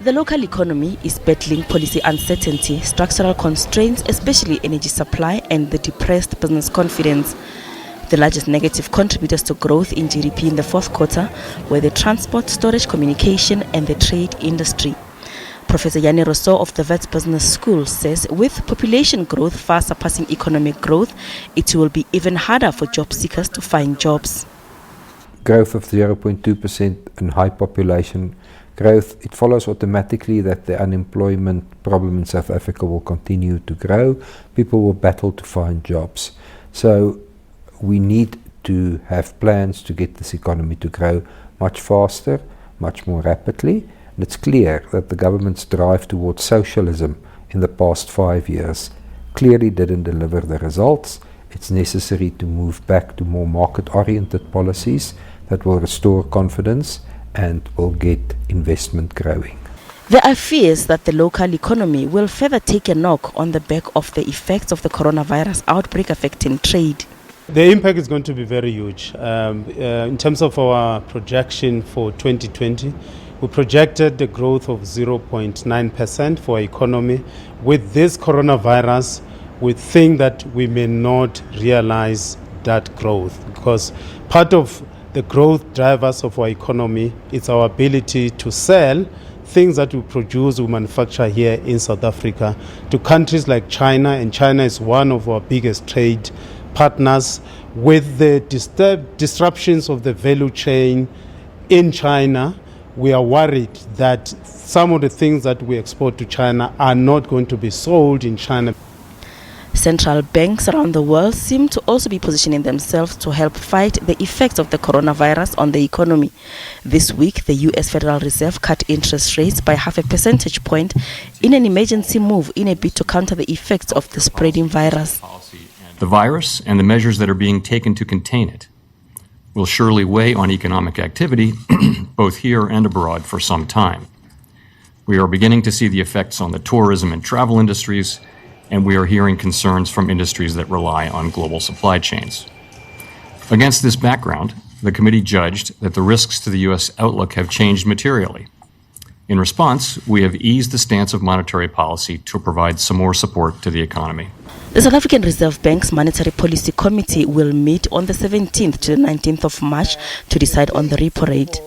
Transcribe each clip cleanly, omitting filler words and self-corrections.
The local economy is battling policy uncertainty, structural constraints, especially energy supply, and the depressed business confidence. The largest negative contributors to growth in GDP in the fourth quarter were the transport, storage, communication, and the trade industry. Professor Yanni Rousseau of the Wits Business School says with population growth far surpassing economic growth, it will be even harder for job seekers to find jobs. Growth of 0.2% and high population growth, it follows automatically that the unemployment problem in South Africa will continue to grow. People will battle to find jobs. So we need to have plans to get this economy to grow much faster, much more rapidly. And it's clear that the government's drive towards socialism in the past 5 years clearly didn't deliver the results. It's necessary to move back to more market-oriented policies that will restore confidence and will get investment growing. There are fears that the local economy will further take a knock on the back of the effects of the coronavirus outbreak affecting trade. The impact is going to be very huge. In terms of our projection for 2020, we projected the growth of 0.9% for our economy. With this coronavirus, we think that we may not realize that growth because part of the growth drivers of our economy is our ability to sell things that we produce, we manufacture here in South Africa to countries like China, and China is one of our biggest trade partners. With the disruptions of the value chain in China, we are worried that some of the things that we export to China are not going to be sold in China. Central banks around the world seem to also be positioning themselves to help fight the effects of the coronavirus on the economy. This week, the U.S. Federal Reserve cut interest rates by 0.5 percentage point in an emergency move in a bid to counter the effects of the spreading virus. The virus and the measures that are being taken to contain it will surely weigh on economic activity, both here and abroad, for some time. We are beginning to see the effects on the tourism and travel industries, and we are hearing concerns from industries that rely on global supply chains. Against this background, the committee judged that the risks to the U.S. outlook have changed materially. In response, we have eased the stance of monetary policy to provide some more support to the economy. The South African Reserve Bank's Monetary Policy Committee will meet on the 17th to the 19th of March to decide on the repo rate.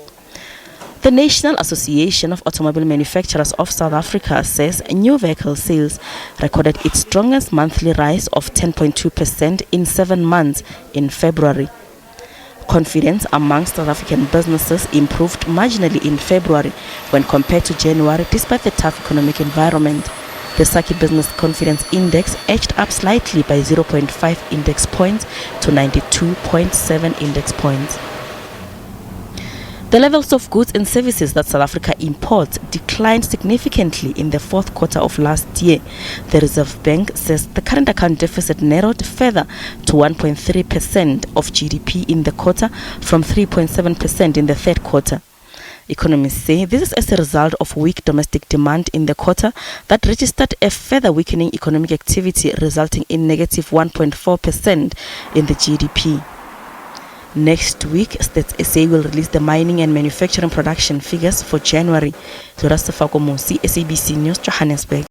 The National Association of Automobile Manufacturers of South Africa says new vehicle sales recorded its strongest monthly rise of 10.2% in 7 months in February. Confidence amongst South African businesses improved marginally in February when compared to January despite the tough economic environment. The SABC Business Confidence Index edged up slightly by 0.5 index points to 92.7 index points. The levels of goods and services that South Africa imports declined significantly in the fourth quarter of last year. The Reserve Bank says the current account deficit narrowed further to 1.3% of GDP in the quarter from 3.7% in the third quarter. Economists say this is as a result of weak domestic demand in the quarter that registered a further weakening economic activity, resulting in negative 1.4% in the GDP. Next week, Stats SA will release the mining and manufacturing production figures for January. Zora Sefako Mosi, SABC News, Johannesburg.